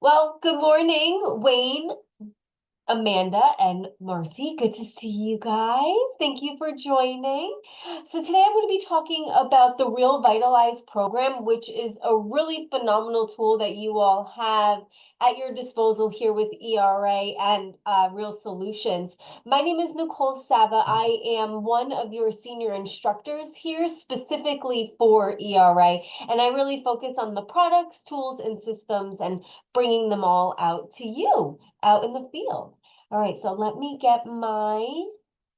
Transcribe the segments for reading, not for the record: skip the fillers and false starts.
Well, good morning, Wayne, Amanda, and Marcy. Good to see you guys. Thank you for joining. So today I'm going to be talking about the RealVitalize program, which is a really phenomenal tool that you all have at your disposal here with ERA and Real Solutions. My name is Nicole Salva. I am one of your senior instructors here specifically for ERA, and I really focus on the products, tools, and systems and bringing them all out to you out in the field. All right, so let me get my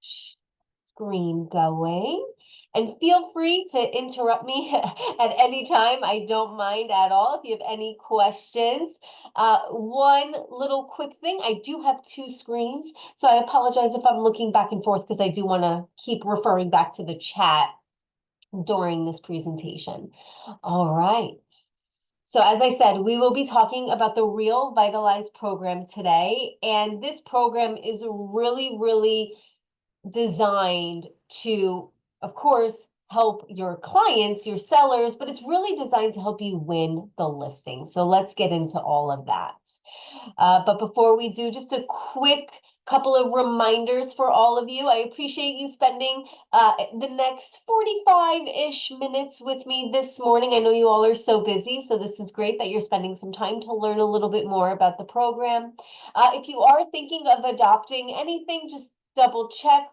screen going. And feel free to interrupt me at any time. I don't mind at all if you have any questions. One little quick thing, I do have two screens, so I apologize if I'm looking back and forth because I do want to keep referring back to the chat during this presentation. All right. So as I said, we will be talking about the RealVitalize program today. And this program is really designed to, of course, help your clients, your sellers, but it's really designed to help you win the listing. So let's get into all of that. But before we do, just a quick couple of reminders for all of you. I appreciate you spending the next 45-ish minutes with me this morning. I know you all are so busy, so this is great that you're spending some time to learn a little bit more about the program. If you are thinking of adopting anything, just double check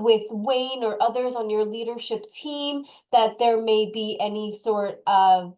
with Wayne or others on your leadership team that there may be any sort of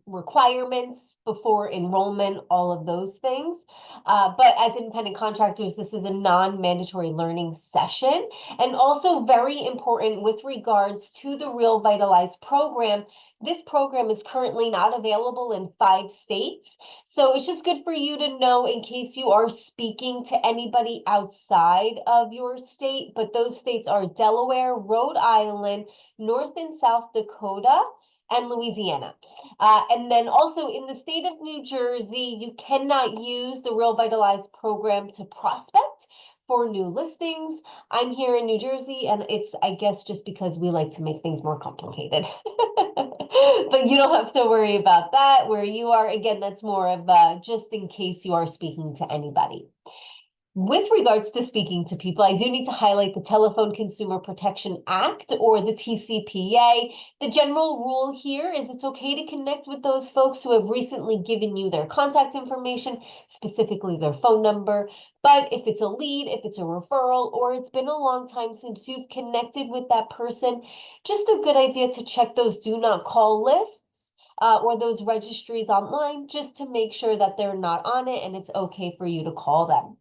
requirements before enrollment, all of those things. But as independent contractors, this is a non-mandatory learning session. And also very important with regards to the RealVitalize program, this program is currently not available in 5 states. So it's just good for you to know in case you are speaking to anybody outside of your state, but those states are Delaware, Rhode Island, North and South Dakota, and Louisiana. And then also in the state of New Jersey, you cannot use the RealVitalize program to prospect for new listings. I'm here in New Jersey, and it's, I guess, just because we like to make things more complicated. But you don't have to worry about that. Where you are, again, that's more of just in case you are speaking to anybody. With regards to speaking to people, I do need to highlight the Telephone Consumer Protection Act, or the TCPA. The general rule here is it's okay to connect with those folks who have recently given you their contact information, specifically their phone number. But if it's a lead, if it's a referral, or it's been a long time since you've connected with that person, just a good idea to check those do not call lists. Or those registries online, just to make sure that they're not on it and it's okay for you to call them.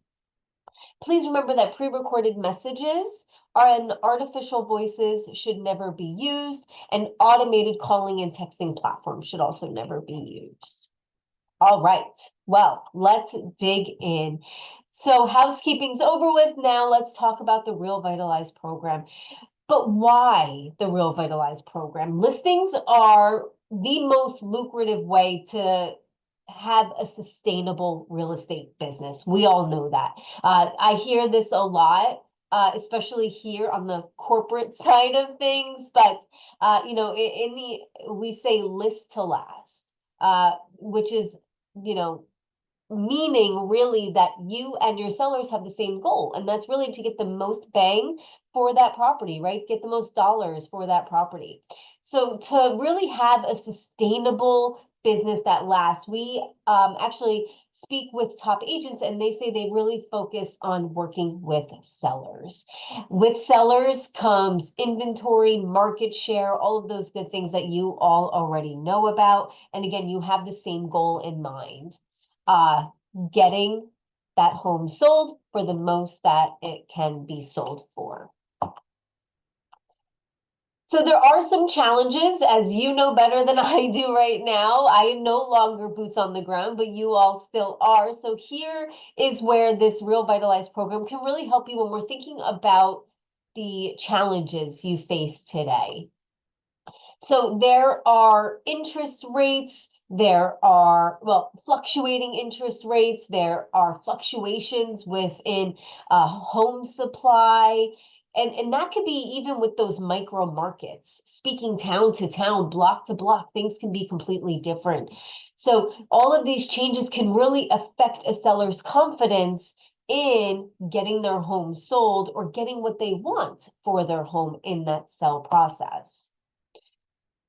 Please remember that pre-recorded messages and artificial voices should never be used, and automated calling and texting platforms should also never be used. All right, well, let's dig in. So housekeeping's over with. Now let's talk about the RealVitalize program. But why the RealVitalize program? Listings are the most lucrative way to have a sustainable real estate business. We all know that. I hear this a lot, especially here on the corporate side of things. But you know, we say list to last, which is, you know, meaning really that you and your sellers have the same goal, and that's really to get the most bang for that property, right? Get the most dollars for that property. So to really have a sustainable business that lasts, we actually speak with top agents, and they say they really focus on working with sellers. With sellers comes inventory, market share, all of those good things that you all already know about. And again, you have the same goal in mind. Getting that home sold for the most that it can be sold for. So there are some challenges, as you know better than I do right now. I am no longer boots on the ground, but you all still are. So here is where this RealVitalize program can really help you when we're thinking about the challenges you face today. So there are interest rates, there are, well, fluctuating interest rates, there are fluctuations within home supply, And that could be even with those micro markets, speaking town to town, block to block, things can be completely different. So all of these changes can really affect a seller's confidence in getting their home sold or getting what they want for their home in that sell process.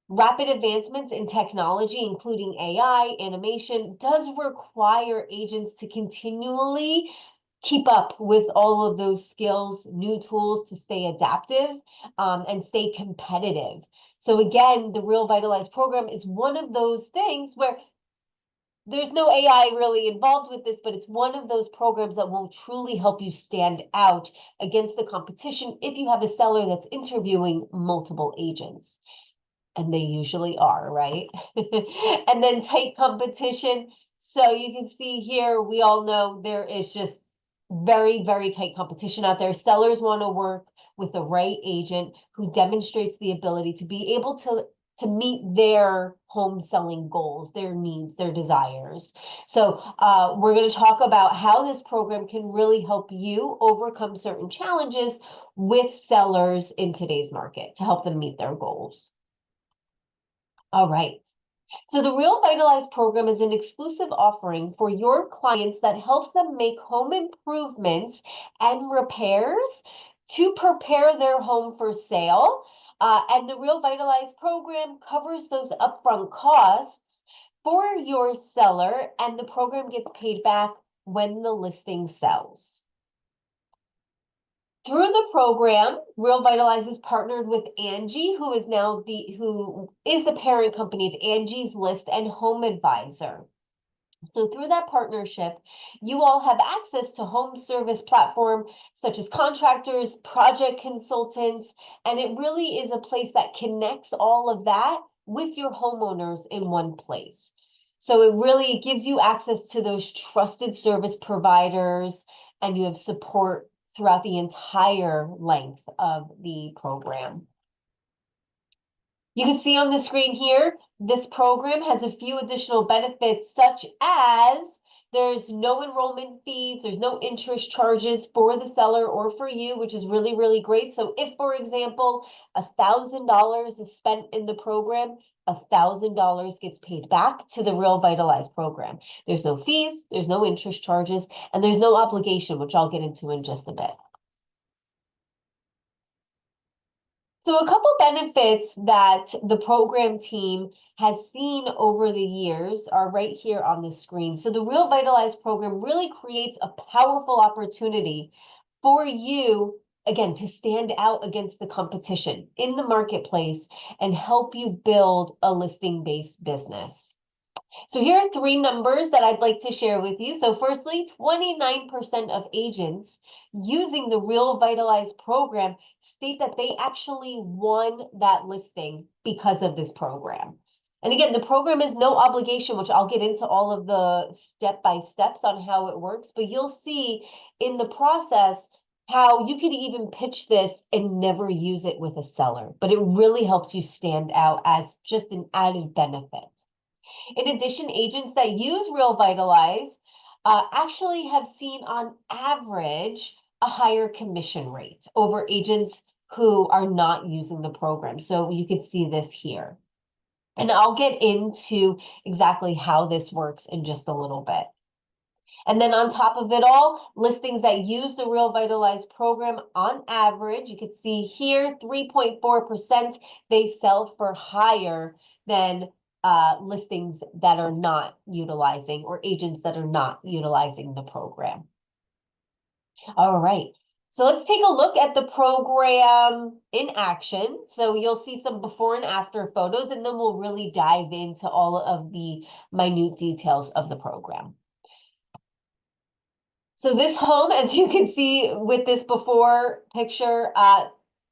Rapid advancements in technology, including AI, animation, does require agents to continually keep up with all of those skills, new tools to stay adaptive and stay competitive. So again, the RealVitalize program is one of those things where there's no AI really involved with this, but it's one of those programs that will truly help you stand out against the competition if you have a seller that's interviewing multiple agents. And they usually are, right? And then tight competition. So you can see here, we all know there is just very, very tight competition out there. Sellers want to work with the right agent who demonstrates the ability to be able to meet their home selling goals, their needs, their desires. So we're going to talk about how this program can really help you overcome certain challenges with sellers in today's market to help them meet their goals. All right. So the RealVitalize program is an exclusive offering for your clients that helps them make home improvements and repairs to prepare their home for sale. And the RealVitalize program covers those upfront costs for your seller, and the program gets paid back when the listing sells. Through the program, RealVitalize is partnered with Angie, who is the parent company of Angie's List and Home Advisor. So through that partnership, you all have access to home service platform such as contractors, project consultants, and it really is a place that connects all of that with your homeowners in one place. So it really gives you access to those trusted service providers, and you have support throughout the entire length of the program. You can see on the screen here, this program has a few additional benefits, such as there's no enrollment fees, there's no interest charges for the seller or for you, which is really, really great. So if, for example, $1,000 is spent in the program, $1,000 gets paid back to the RealVitalize program. There's no fees, there's no interest charges, and there's no obligation, which I'll get into in just a bit. So a couple benefits that the program team has seen over the years are right here on the screen. So the RealVitalize program really creates a powerful opportunity for you, again, to stand out against the competition in the marketplace and help you build a listing-based business. So here are three numbers that I'd like to share with you. So firstly, 29% of agents using the RealVitalize program state that they actually won that listing because of this program. And again, the program is no obligation, which I'll get into all of the step-by-steps on how it works, but you'll see in the process how you could even pitch this and never use it with a seller, but it really helps you stand out as just an added benefit. In addition, agents that use RealVitalize actually have seen on average a higher commission rate over agents who are not using the program. So you could see this here. And I'll get into exactly how this works in just a little bit. And then on top of it all, listings that use the RealVitalize program on average, you can see here, 3.4%, they sell for higher than listings that are not utilizing, or agents that are not utilizing the program. All right. So let's take a look at the program in action. So you'll see some before and after photos, and then we'll really dive into all of the minute details of the program. So this home, as you can see with this before picture,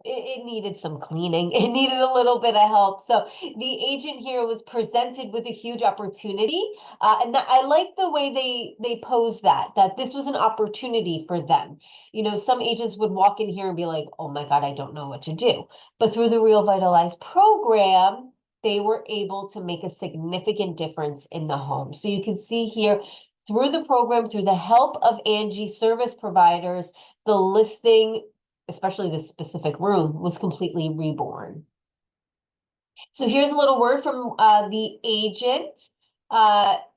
it needed some cleaning. It needed a little bit of help. So the agent here was presented with a huge opportunity. And I like the way they posed that this was an opportunity for them. You know, some agents would walk in here and be like, oh my God, I don't know what to do. But through the RealVitalize program, they were able to make a significant difference in the home. So you can see here, through the program, through the help of Angie service providers, the listing especially this specific room, was completely reborn. So here's a little word from the agent.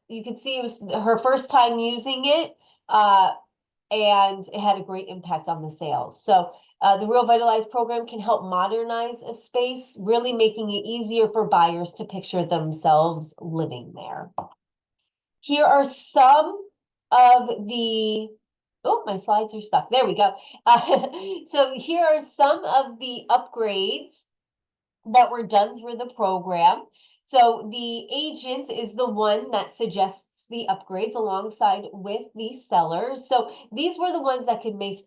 You can see it was her first time using it, and it had a great impact on the sales. So the RealVitalize program can help modernize a space, really making it easier for buyers to picture themselves living there. Here are some of the, oh, my slides are stuck. There we go. So here are some of the upgrades that were done through the program. So the agent is the one that suggests the upgrades alongside with the sellers. So these were the ones that could make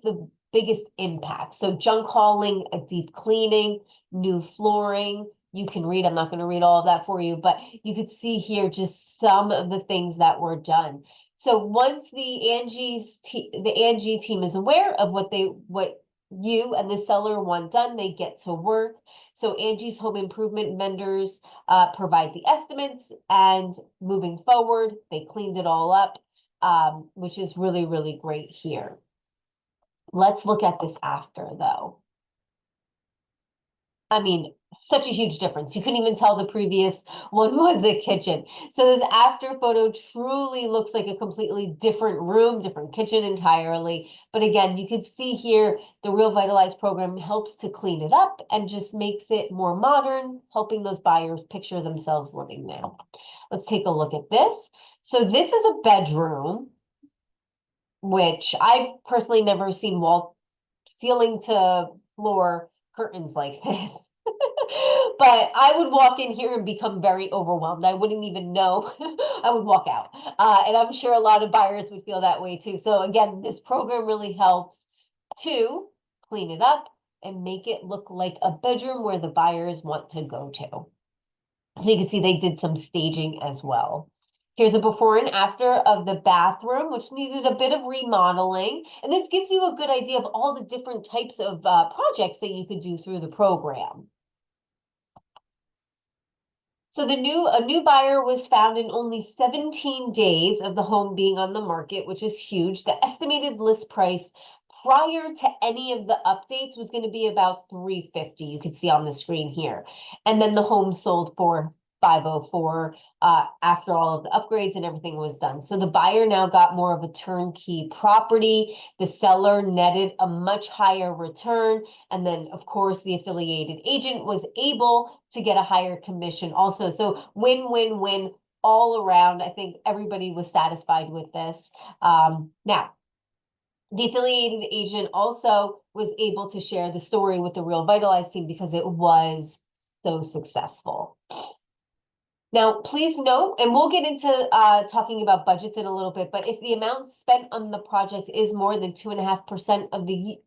the biggest impact. So junk hauling, a deep cleaning, new flooring. You can read, I'm not going to read all of that for you, but you could see here just some of the things that were done. So once the Angie team is aware of what you and the seller want done, they get to work. So Angie's home improvement vendors provide the estimates, and moving forward, they cleaned it all up, which is really, really great here. Let's look at this after, though. I mean, such a huge difference. You couldn't even tell the previous one was a kitchen. So this after photo truly looks like a completely different room, different kitchen entirely. But again, you can see here, the RealVitalize program helps to clean it up and just makes it more modern, helping those buyers picture themselves living there. Let's take a look at this. So this is a bedroom, which I've personally never seen ceiling to floor curtains like this. But I would walk in here and become very overwhelmed. I wouldn't even know. I would walk out. And I'm sure a lot of buyers would feel that way too. So again, this program really helps to clean it up and make it look like a bedroom where the buyers want to go to. So you can see they did some staging as well. Here's a before and after of the bathroom, which needed a bit of remodeling. And this gives you a good idea of all the different types of projects that you could do through the program. So a new buyer was found in only 17 days of the home being on the market, which is huge. The estimated list price prior to any of the updates was going to be about $350. You could see on the screen here. And then the home sold for $504 after all of the upgrades and everything was done. So the buyer now got more of a turnkey property. The seller netted a much higher return. And then, of course, the affiliated agent was able to get a higher commission also. So win, win, win all around. I think everybody was satisfied with this. Now, the affiliated agent also was able to share the story with the RealVitalize team because it was so successful. Now, please note, and we'll get into talking about budgets in a little bit, but if the amount spent on the project is more than 2.5% of the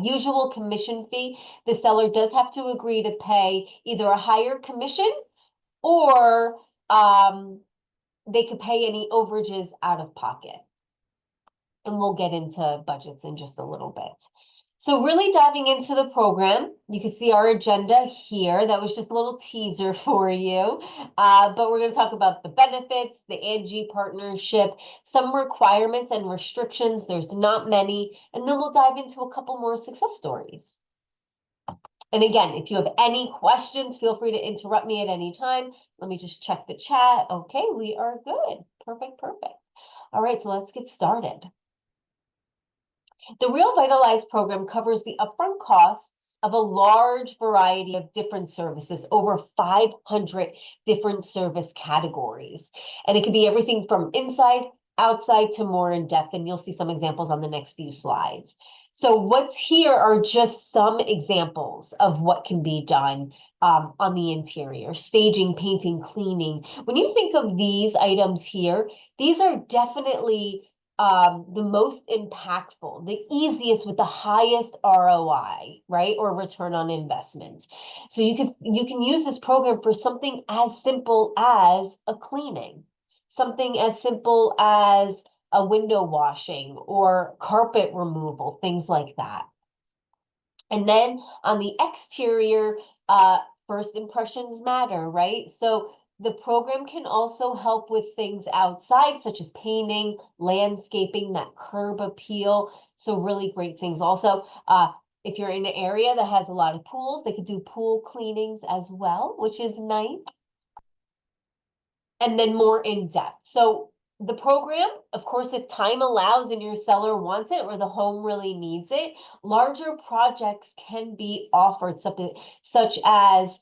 usual commission fee, the seller does have to agree to pay either a higher commission or they could pay any overages out of pocket. And we'll get into budgets in just a little bit. So really diving into the program, you can see our agenda here. That was just a little teaser for you. But we're going to talk about the benefits, the Angie partnership, some requirements and restrictions. There's not many. And then we'll dive into a couple more success stories. And again, if you have any questions, feel free to interrupt me at any time. Let me just check the chat. Okay, we are good. Perfect, perfect. All right, so let's get started. The RealVitalize program covers the upfront costs of a large variety of different services, over 500 different service categories. And it can be everything from inside, outside to more in depth. And you'll see some examples on the next few slides. So what's here are just some examples of what can be done on the interior: staging, painting, cleaning. When you think of these items here, these are definitely the most impactful, the easiest with the highest ROI, right? Or return on investment. So you can use this program for something as simple as a cleaning, something as simple as a window washing or carpet removal, things like that. And then on the exterior, first impressions matter, right? So the program can also help with things outside, such as painting, landscaping, that curb appeal. So really great things. Also, If you're in an area that has a lot of pools, they could do pool cleanings as well, which is nice. And then more in depth. So the program, of course, if time allows and your seller wants it or the home really needs it, larger projects can be offered, such as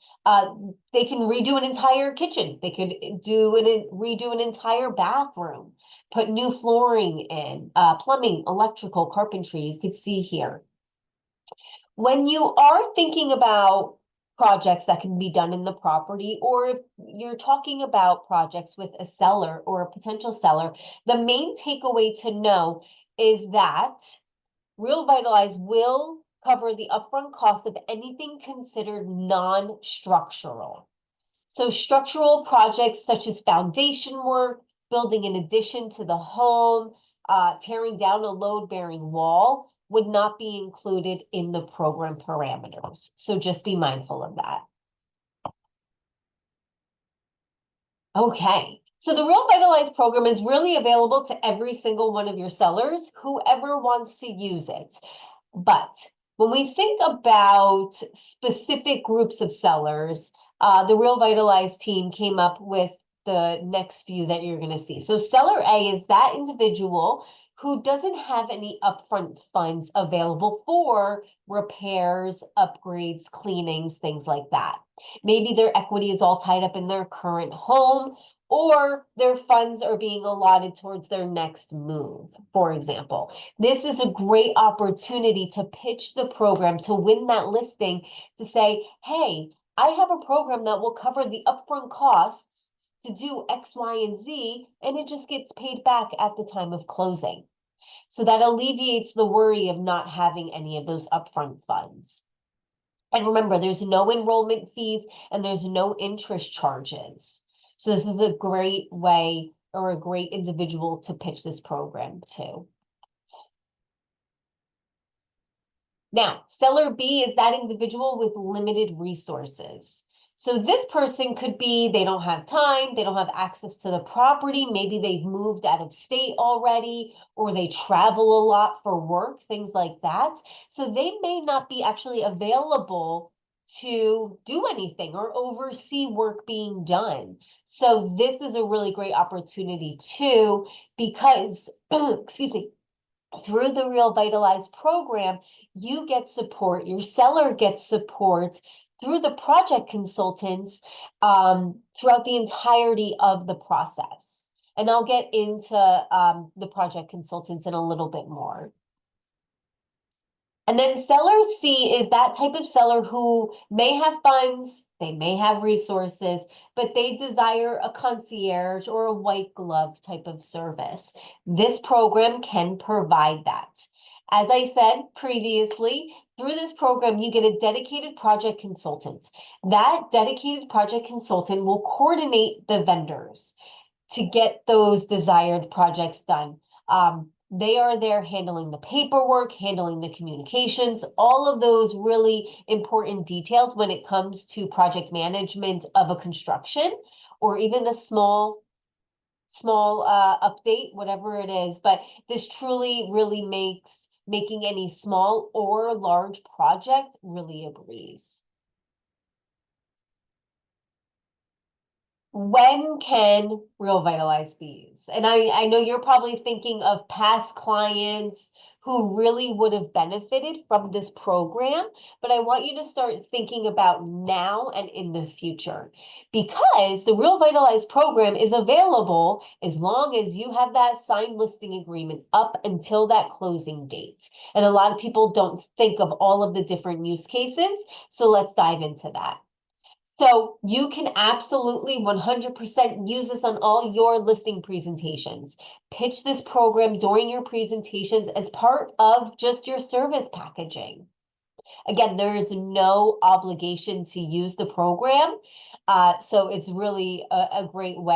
they can redo an entire kitchen. They could redo an entire bathroom, put new flooring in, plumbing, electrical, carpentry, you could see here. When you are thinking about projects that can be done in the property, or if you're talking about projects with a seller or a potential seller, the main takeaway to know is that RealVitalize will cover the upfront cost of anything considered non-structural. So structural projects such as foundation work, building an addition to the home, tearing down a load-bearing wall would not be included in the program parameters. So just be mindful of that. Okay, so the RealVitalize program is really available to every single one of your sellers, whoever wants to use it. But when we think about specific groups of sellers, the RealVitalize team came up with the next few that you're going to see. So seller A is that individual who doesn't have any upfront funds available for repairs, upgrades, cleanings, things like that. Maybe their equity is all tied up in their current home, or their funds are being allotted towards their next move, for example. This is a great opportunity to pitch the program, to win that listing, to say, hey, I have a program that will cover the upfront costs to do X, Y, and Z, and it just gets paid back at the time of closing. So that alleviates the worry of not having any of those upfront funds. And remember, there's no enrollment fees and there's no interest charges. So this is a great way or a great individual to pitch this program to. Now, seller B is that individual with limited resources. So this person could be, they don't have time, they don't have access to the property, maybe they've moved out of state already, or they travel a lot for work, things like that. So they may not be actually available to do anything or oversee work being done. So this is a really great opportunity too, because, excuse me, through the RealVitalize program, you get support, your seller gets support through the project consultants throughout the entirety of the process. And I'll get into the project consultants in a little bit more. And then seller C is that type of seller who may have funds, they may have resources, but they desire a concierge or a white glove type of service. This program can provide that. As I said previously, through this program, you get a dedicated project consultant. That dedicated project consultant will coordinate the vendors to get those desired projects done. They are there handling the paperwork, handling the communications, all of those really important details when it comes to project management of a construction or even a small update, whatever it is. But this truly really makes making any small or large project really a breeze. When can RealVitalize be used? And I know you're probably thinking of past clients who really would have benefited from this program, but I want you to start thinking about now and in the future, because the RealVitalize program is available as long as you have that signed listing agreement up until that closing date. And a lot of people don't think of all of the different use cases, so let's dive into that. So you can absolutely 100% use this on all your listing presentations. Pitch this program during your presentations as part of just your service packaging. Again, there is no obligation to use the program. So it's really a great way.